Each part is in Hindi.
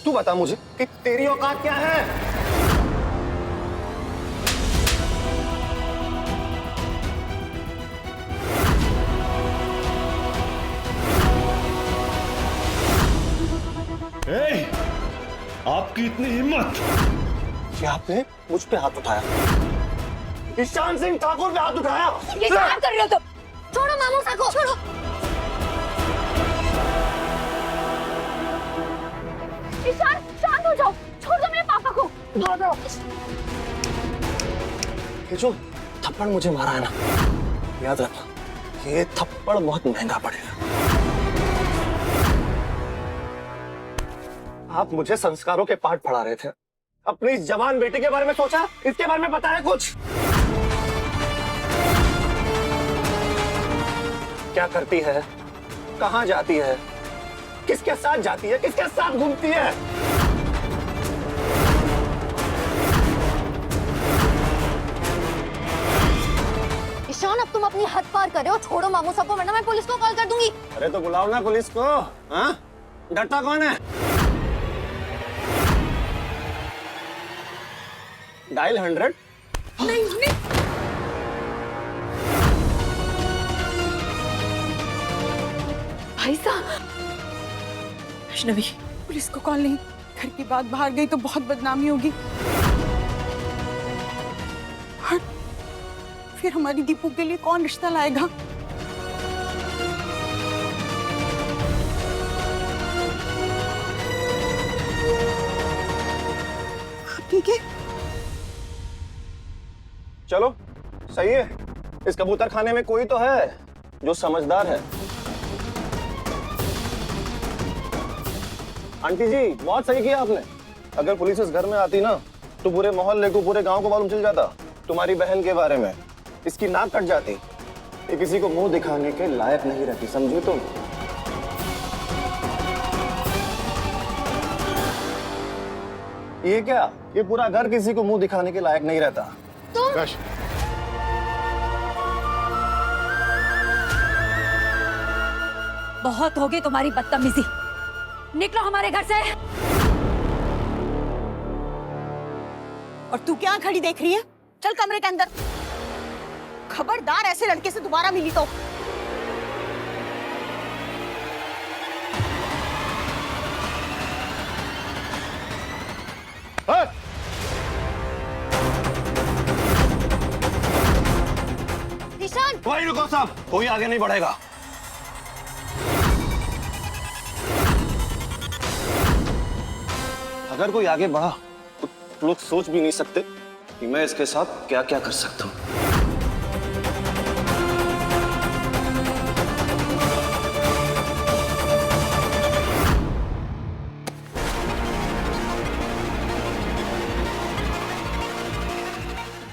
तू बता मुझे कि तेरी औकात क्या है? आपकी इतनी हिम्मत कि आपने मुझ पे हाथ उठाया, ईशान सिंह ठाकुर पे हाथ उठाया। ये क्या कर रहे हो तुम? छोड़ो मामू साहब को, छोड़ो। ईशान शांत हो जाओ, छोड़ दो मेरे पापा को। ये जो थप्पड़ मुझे मारा है ना, याद रखना, ये थप्पड़ बहुत महंगा पड़ेगा। आप मुझे संस्कारों के पाठ पढ़ा रहे थे, अपनी जवान बेटी के बारे में सोचा? इसके बारे में पता है कुछ? क्या करती है, कहां जाती है, किसके साथ जाती है, किसके साथ घूमती है? ईशान अब तुम अपनी हद पार कर रहे हो, छोड़ो मामू साहब को वरना मैं पुलिस को कॉल कर दूंगी। अरे तो बुलाओ ना पुलिस को। हाँ, डरता कौन है? डायल 100। नहीं नहीं, भाई साहब, अजनबी, पुलिस को कॉल नहीं, घर की बात बाहर गई तो बहुत बदनामी होगी और फिर हमारी दीपू के लिए कौन रिश्ता लाएगा? ठीक है, चलो सही है, इस कबूतर खाने में कोई तो है जो समझदार है। आंटी जी, बहुत सही किया आपने। अगर पुलिस इस घर में आती ना तो पूरे मोहल्ले को, पूरे गांव को मालूम चल जाता तुम्हारी बहन के बारे में। इसकी नाक कट जाती, ये किसी को मुंह दिखाने के लायक नहीं रहती, समझे तुम? ये क्या, ये पूरा घर किसी को मुंह दिखाने के लायक नहीं रहता। बहुत हो गई तुम्हारी बदतमीजी, निकलो हमारे घर से। और तू क्या खड़ी देख रही है? चल कमरे के अंदर। खबरदार ऐसे लड़के से दोबारा मिली तो। ईशान, कोई रुको साहब, कोई आगे नहीं बढ़ेगा। अगर कोई आगे बढ़ा तो लोग सोच भी नहीं सकते कि मैं इसके साथ क्या क्या कर सकता हूं।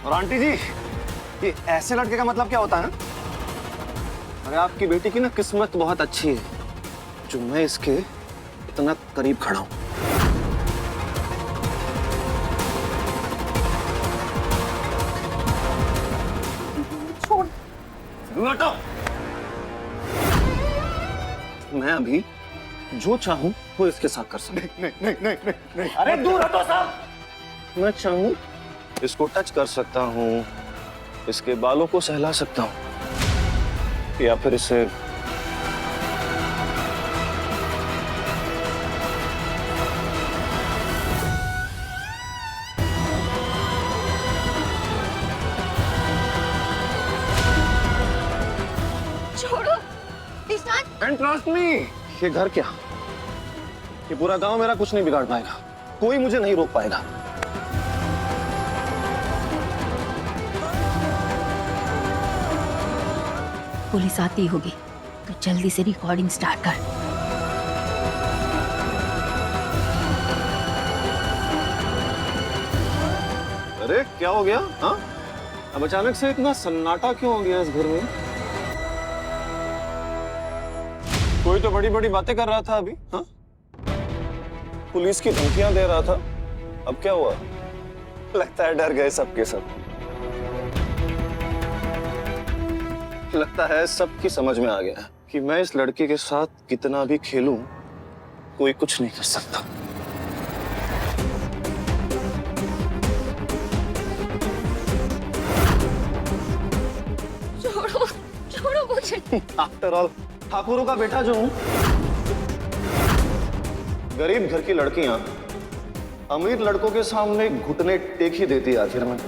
और आंटी जी, ये ऐसे लड़के का मतलब क्या होता है? अरे आपकी बेटी की ना किस्मत बहुत अच्छी है जो मैं इसके इतना करीब खड़ा हूं। हटो। मैं अभी जो चाहूं वो इसके साथ कर सकता हूं। नहीं। अरे दूर हटो साहब। मैं चाहूं इसको टच कर सकता हूं, इसके बालों को सहला सकता हूं, या फिर इसे छोड़ो ईशान। एंड ट्रस्ट मी, ये घर क्या, ये पूरा गांव मेरा कुछ नहीं बिगाड़ पाएगा, कोई मुझे नहीं रोक पाएगा। पुलिस आती होगी तो जल्दी से रिकॉर्डिंग स्टार्ट कर। अरे क्या हो गया? हाँ, अब अचानक से इतना सन्नाटा क्यों हो गया इस घर में? कोई तो बड़ी बड़ी बातें कर रहा था अभी। हाँ, पुलिस की धमकियां दे रहा था, अब क्या हुआ? लगता है डर गए सबके सब। लगता है सबकी समझ में आ गया कि मैं इस लड़के के साथ कितना भी खेलूं, कोई कुछ नहीं कर सकता। छोड़ो छोड़ो मुझे। आफ्टर ऑल ठाकुरों का बेटा जो हूं, गरीब घर की लड़कियां अमीर लड़कों के सामने घुटने टेक ही देती है आखिर में।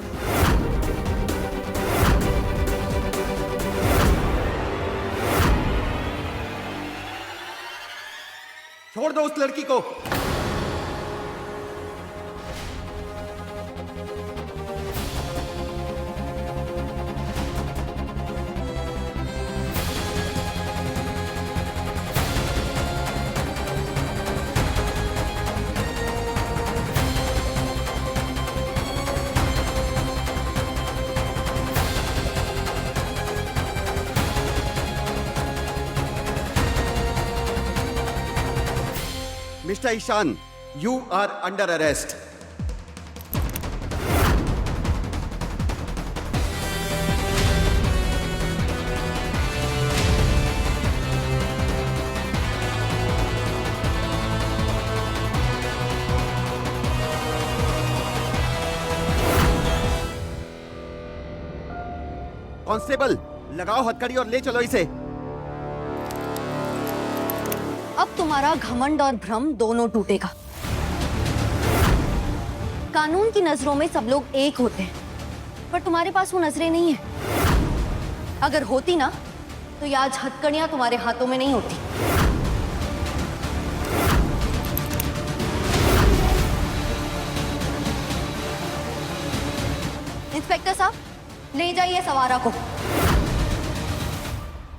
छोड़ दो उस लड़की को। Mr. Ishan, you are under arrest. Constable, लगाओ हथकड़ी और ले चलो इसे। अब तुम्हारा घमंड और भ्रम दोनों टूटेगा। कानून की नजरों में सब लोग एक होते हैं, पर तुम्हारे पास वो नजरें नहीं है। अगर होती ना, तो ये आज हथकड़ियां तुम्हारे हाथों में नहीं होती। इंस्पेक्टर साहब, ले जाइए सवारा को।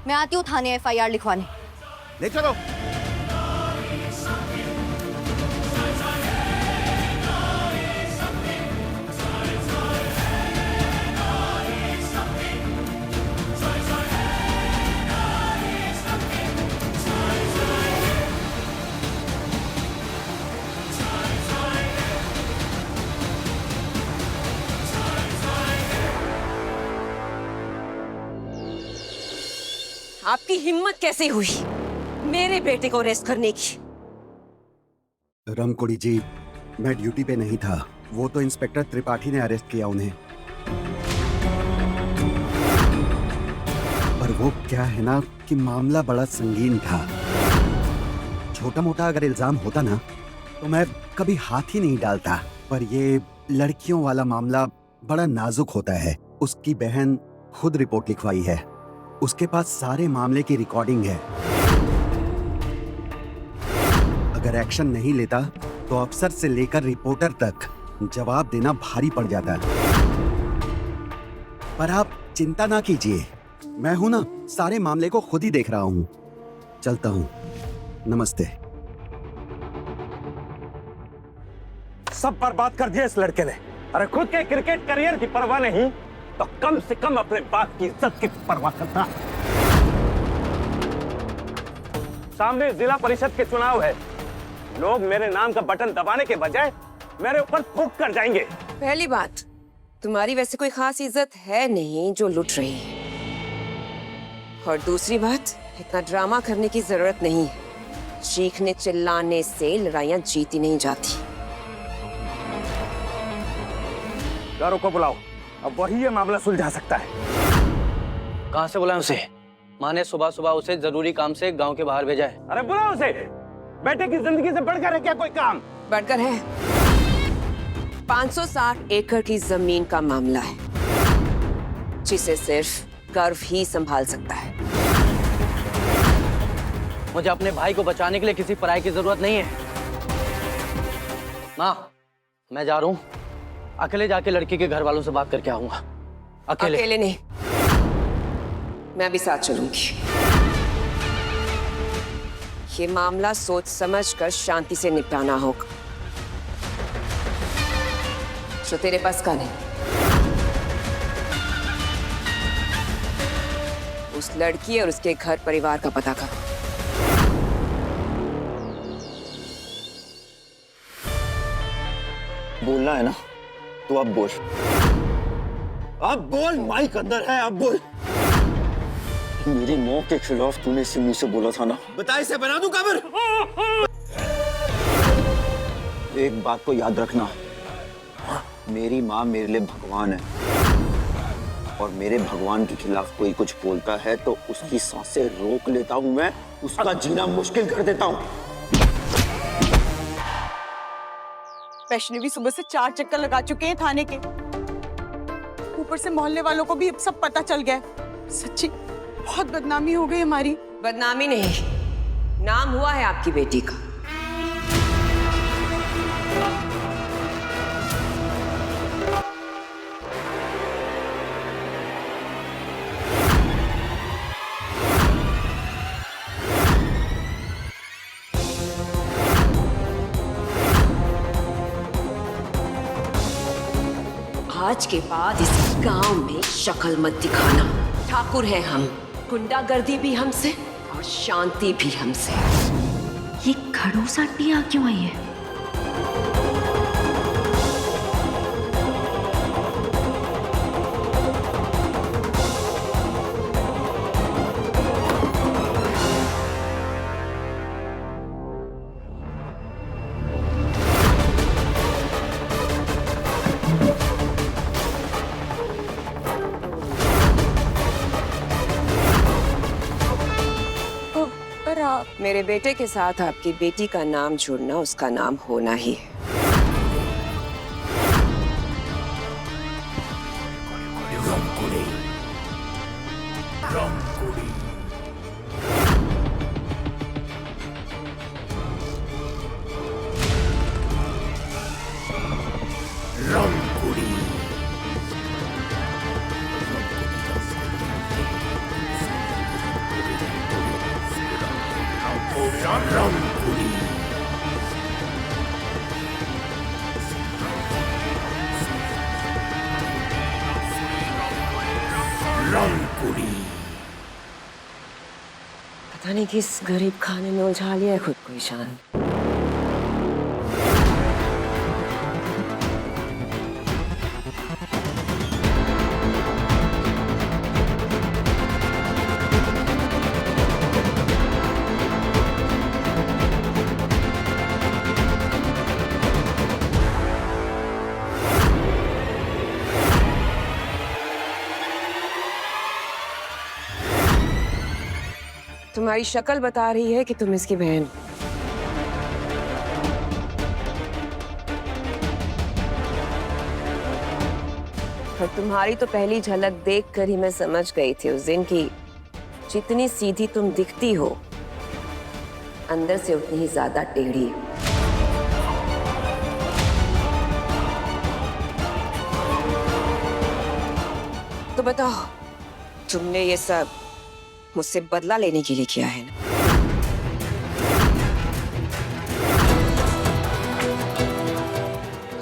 मैं आती हूँ थाने FIR लिखवाने। ले चलो। आपकी हिम्मत कैसे हुई मेरे बेटे को अरेस्ट करने की? रमकुड़ी जी, मैं ड्यूटी पे नहीं था। वो तो इंस्पेक्टर त्रिपाठी ने अरेस्ट किया उन्हें। पर वो क्या है ना कि मामला बड़ा संगीन था। छोटा मोटा अगर इल्जाम होता ना, तो मैं कभी हाथ ही नहीं डालता। पर ये लड़कियों वाला मामला बड़ा नाजुक होता है। उसकी बहन खुद रिपोर्ट लिखवाई है। उसके पास सारे मामले की रिकॉर्डिंग है। अगर एक्शन नहीं लेता तो अफसर से लेकर रिपोर्टर तक जवाब देना भारी पड़ जाता। पर आप चिंता ना कीजिए, मैं हूं ना, सारे मामले को खुद ही देख रहा हूं। चलता हूं, नमस्ते। सब बर्बाद कर दिया इस लड़के ने। अरे खुद के क्रिकेट करियर की परवाह नहीं तो कम से कम अपने बाप की इज्जत की परवाह करता। सामने जिला परिषद के चुनाव है। लोग मेरे नाम का बटन दबाने के बजाय मेरे ऊपर फूंक कर जाएंगे। पहली बात, तुम्हारी वैसे कोई खास इज्जत है नहीं जो लुट रही है। और दूसरी बात, इतना ड्रामा करने की जरूरत नहीं है। चीखने चिल्लाने से लड़ाइयां जीती नहीं जाती। दारों को बुलाओ, अब वही ये मामला सुलझा सकता है। कहाँ से बुलाएं उसे? माँ ने सुबह सुबह उसे जरूरी काम से गांव के बाहर भेजा है। अरे बुलाओ उसे। बेटे की जिंदगी से बढ़कर है क्या कोई काम? बढ़कर है। 560 एकड़ की जमीन का मामला है, जिसे सिर्फ गर्व ही संभाल सकता है। मुझे अपने भाई को बचाने के लिए किसी पराई की जरूरत नहीं है। माँ, मैं जा रहा हूँ। अकेले जाके लड़की के घर वालों से बात करके आऊंगा। अकेले नहीं, मैं भी साथ चलूंगी। ये मामला सोच समझकर शांति से निपटाना होगा। जो तेरे पास का नहीं। उस लड़की और उसके घर परिवार का पता कर। बोलना है ना तो अब बोल। अब बोल, माइक अंदर है, अब बोल। मेरी मौत के खिलाफ तूने इसे मुंह से बोला था ना। बता, इसे बना दूं कब्र। एक बात को याद रखना, मेरी माँ मेरे लिए भगवान है। और मेरे भगवान के खिलाफ कोई कुछ बोलता है तो उसकी सांसें रोक लेता हूं मैं, उसका जीना मुश्किल कर देता हूं। वैष्णवी सुबह से 4 चक्कर लगा चुके हैं थाने के, ऊपर से मोहल्ले वालों को भी अब सब पता चल गया है। सच्ची बहुत बदनामी हो गई हमारी। बदनामी नहीं, नाम हुआ है आपकी बेटी का। आज के बाद इस गांव में शक्ल मत दिखाना। ठाकुर है हम, गुंडागर्दी भी हमसे और शांति भी हमसे। ये खड़ूस आंटी यहाँ क्यों आई है? मेरे बेटे के साथ आपकी बेटी का नाम जुड़ना उसका नाम होना ही है। पता नहीं किस गरीब खाने में उलझा लिया है खुद को ईशान। तुम्हारी शक्ल बता रही है कि तुम इसकी बहन। और तुम्हारी तो पहली झलक देखकर ही मैं समझ गई थी उस दिन की जितनी सीधी तुम दिखती हो अंदर से उतनी ही ज्यादा टेढ़ी। तो बताओ, तुमने ये सब मुझसे बदला लेने के लिए किया है ना?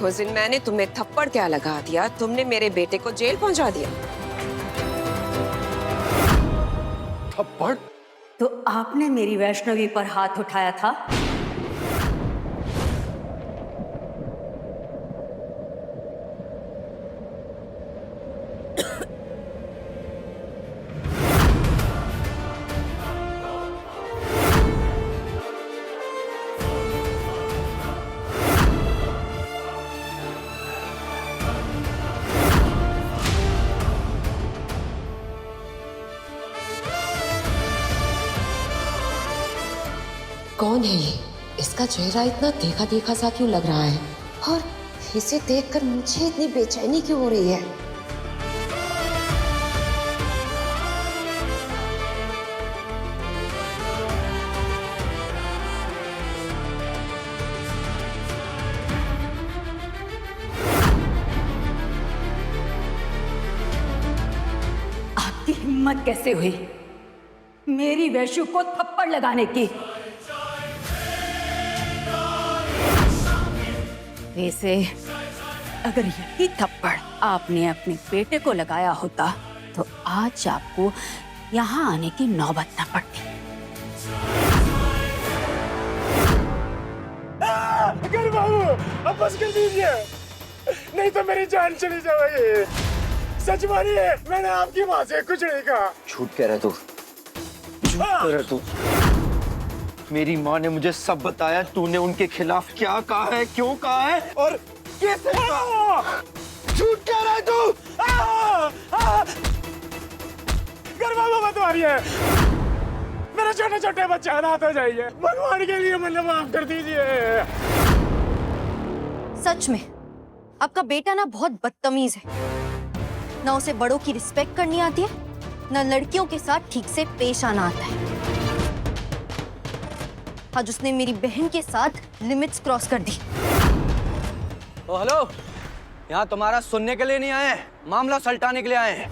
उस दिन मैंने तुम्हें थप्पड़ क्या लगा दिया, तुमने मेरे बेटे को जेल पहुंचा दिया। थप्पड़? तो आपने मेरी वैष्णवी पर हाथ उठाया था? कौन है ये? इसका चेहरा इतना देखा देखा सा क्यों लग रहा है और इसे देखकर मुझे इतनी बेचैनी क्यों हो रही है? आपकी हिम्मत कैसे हुई मेरी वैश्यु को थप्पड़ लगाने की? वैसे अगर यही थप्पड़ आपने अपने बेटे को लगाया होता तो आज आपको यहाँ आने की नौबत न पड़ती। अगर बाबू अब बस कर दीजिए, नहीं तो मेरी जान चली जाएगी। सच मानिए, मैंने आपकी माँ से कुछ नहीं कहा। झूठ कह रहा तू, झूठ कह रहा तू। मेरी माँ ने मुझे सब बताया। तूने उनके खिलाफ क्या कहा है, क्यों कहा है और कैसे कहा? झूठ कह रहा है तू? गरबा मत मारिए, मेरे छोटे छोटे बच्चे अनाथ हो जाएंगे, भगवान के लिए मुझे माफ कर दीजिए। सच में आपका बेटा ना बहुत बदतमीज है, ना उसे बड़ों की रिस्पेक्ट करनी आती है, ना लड़कियों के साथ ठीक से पेश आना आता है। आज उसने मेरी बहन के साथ लिमिट्स क्रॉस कर दी। ओ हेलो, यहाँ तुम्हारा सुनने के लिए नहीं आए हैं, मामला सलटाने के लिए आए हैं।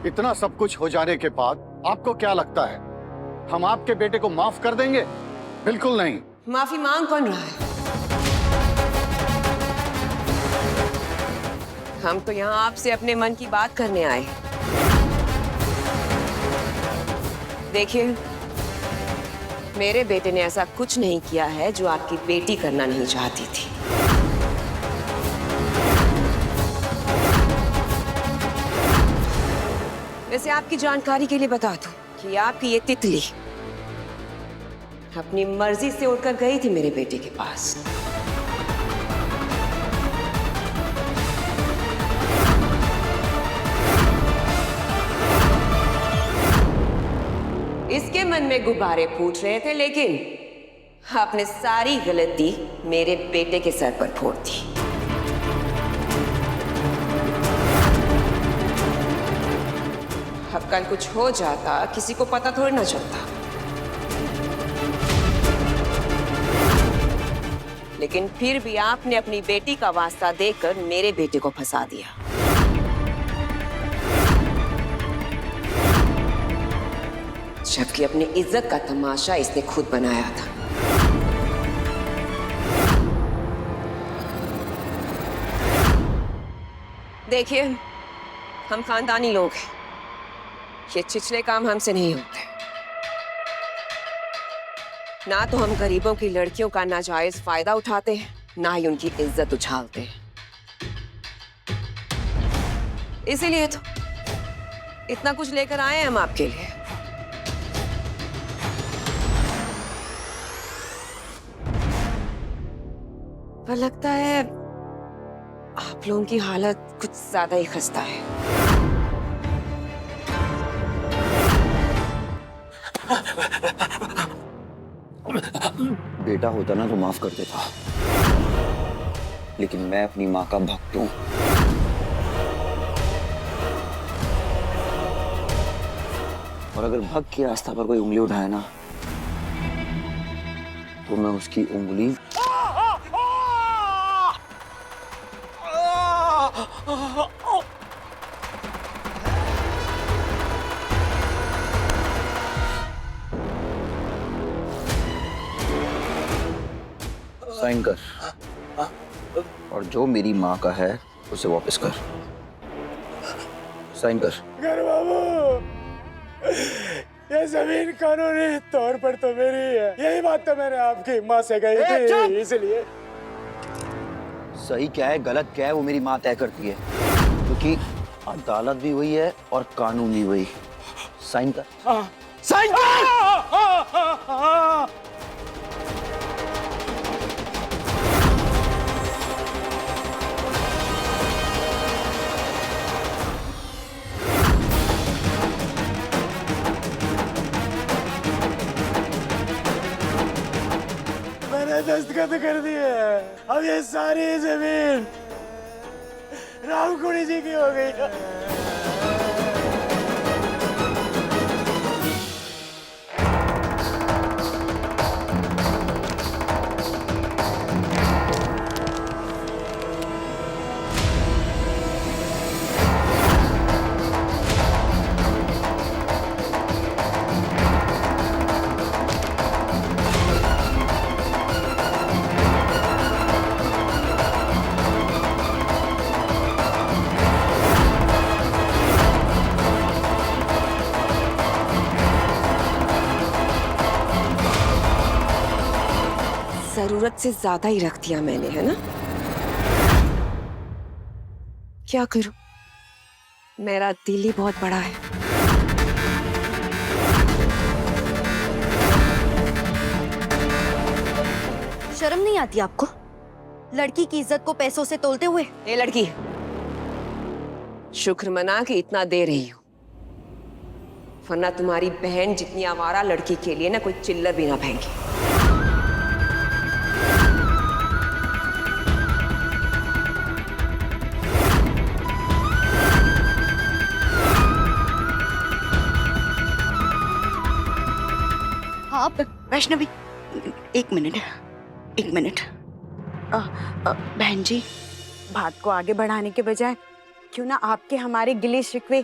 इतना सब कुछ हो जाने के बाद आपको क्या लगता है हम आपके बेटे को माफ कर देंगे? बिल्कुल नहीं। माफी मांग कौन रहा है? हम तो यहाँ आपसे अपने मन की बात करने आए। देखिए, मेरे बेटे ने ऐसा कुछ नहीं किया है जो आपकी बेटी करना नहीं चाहती थी। वैसे आपकी जानकारी के लिए बता दूं कि आपकी ये तितली अपनी मर्जी से उड़कर गई थी मेरे बेटे के पास। इसके मन में गुब्बारे फूट रहे थे, लेकिन आपने सारी गलती मेरे बेटे के सर पर फोड़ दी। अब कल कुछ हो जाता, किसी को पता थोड़ी ना चलता। लेकिन फिर भी आपने अपनी बेटी का वास्ता देकर मेरे बेटे को फंसा दिया। जबकि अपनी इज्जत का तमाशा इसने खुद बनाया था। देखिए, हम खानदानी लोग हैं, ये छिछले काम हमसे नहीं होते। ना तो हम गरीबों की लड़कियों का नाजायज फायदा उठाते हैं, ना ही उनकी इज्जत उछालते हैं। इसीलिए तो इतना कुछ लेकर आए हैं हम आपके लिए। पर लगता है आप लोगों की हालत कुछ ज्यादा ही खस्ता है। बेटा होता ना तो माफ कर देता, लेकिन मैं अपनी माँ का भक्त हूँ। और अगर भक्त की आस्था पर कोई उंगली उठाए ना, तो मैं उसकी उंगली साइन कर, और जो मेरी माँ का है उसे वापस कर। साइन कर। घर बाबू, ये जमीन कानूनी तौर पर तो मेरी है। यही बात तो मैंने आपकी माँ से कही थी, इसलिए। सही क्या है गलत क्या है वो मेरी माँ तय करती है, क्योंकि अदालत भी वही है और कानून भी वही। साइन कर। साइन कर। दस्तखत कर दिए, अब ये सारी जमीन रामकुड़ी जी की हो गई। जरूरत से ज्यादा ही रख दिया मैंने, है ना? क्या करूं, मेरा दिल ही बहुत बड़ा है। शर्म नहीं आती आपको? लड़की की इज्जत को पैसों से तोलते हुए। ए लड़की, शुक्र मना कि इतना दे रही हो, वरना तुम्हारी बहन जितनी आवारा लड़की के लिए ना कोई चिल्लर भी ना बहनगी। आप वैष्णवी, एक मिनट। बहन जी, बात को आगे बढ़ाने के बजाय क्यों ना आपके हमारे गिले शिकवे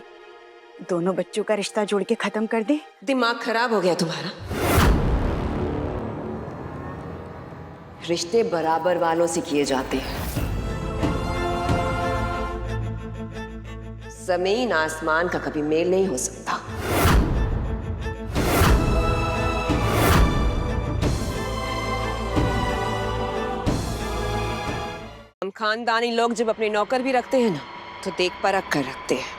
दोनों बच्चों का रिश्ता जोड़ के खत्म कर दे। दिमाग खराब हो गया तुम्हारा? रिश्ते बराबर वालों से किए जाते हैं। जमीन आसमान का कभी मेल नहीं हो सकता। हम खानदानी लोग जब अपने नौकर भी रखते हैं ना, तो देख परख कर रखते हैं।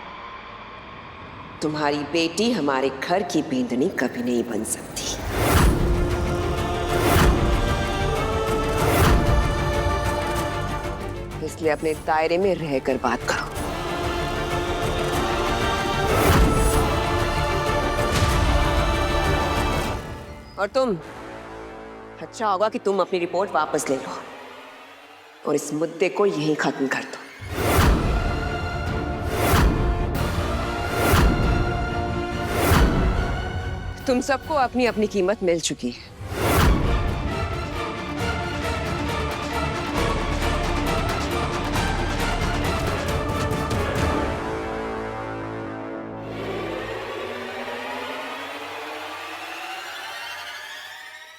तुम्हारी बेटी हमारे घर की बेंदनी कभी नहीं बन सकती। इसलिए अपने दायरे में रहकर बात करो। और तुम, अच्छा होगा कि तुम अपनी रिपोर्ट वापस ले लो और इस मुद्दे को यहीं खत्म कर दो। तुम सबको अपनी अपनी कीमत मिल चुकी है।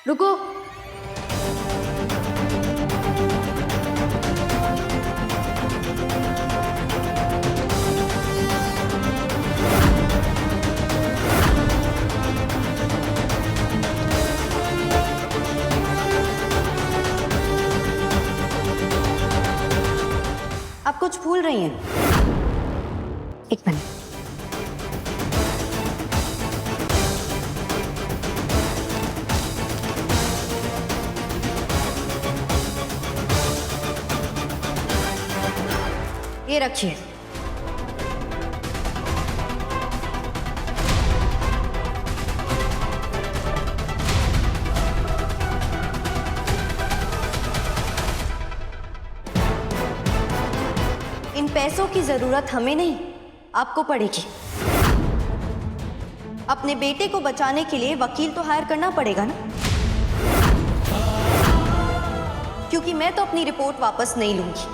रुको। आप कुछ भूल रही हैं। एक मिनट। ये रखिए। इन पैसों की जरूरत हमें नहीं, आपको पड़ेगी। अपने बेटे को बचाने के लिए वकील तो हायर करना पड़ेगा ना, क्योंकि मैं तो अपनी रिपोर्ट वापस नहीं लूंगी।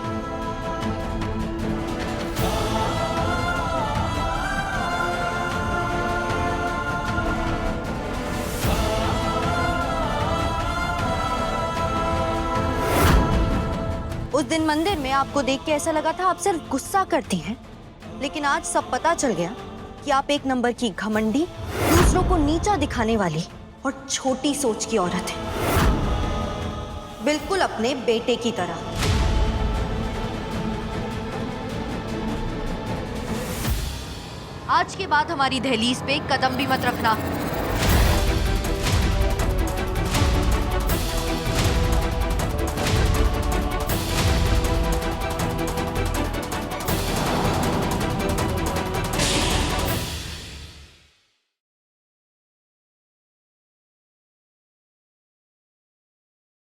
उस दिन मंदिर में आपको देख के ऐसा लगा था आप सिर्फ गुस्सा करती हैं, लेकिन आज सब पता चल गया कि आप एक नंबर की घमंडी, दूसरों को नीचा दिखाने वाली और छोटी सोच की औरत है, बिल्कुल अपने बेटे की तरह। आज के बाद हमारी दहलीज पे कदम भी मत रखना।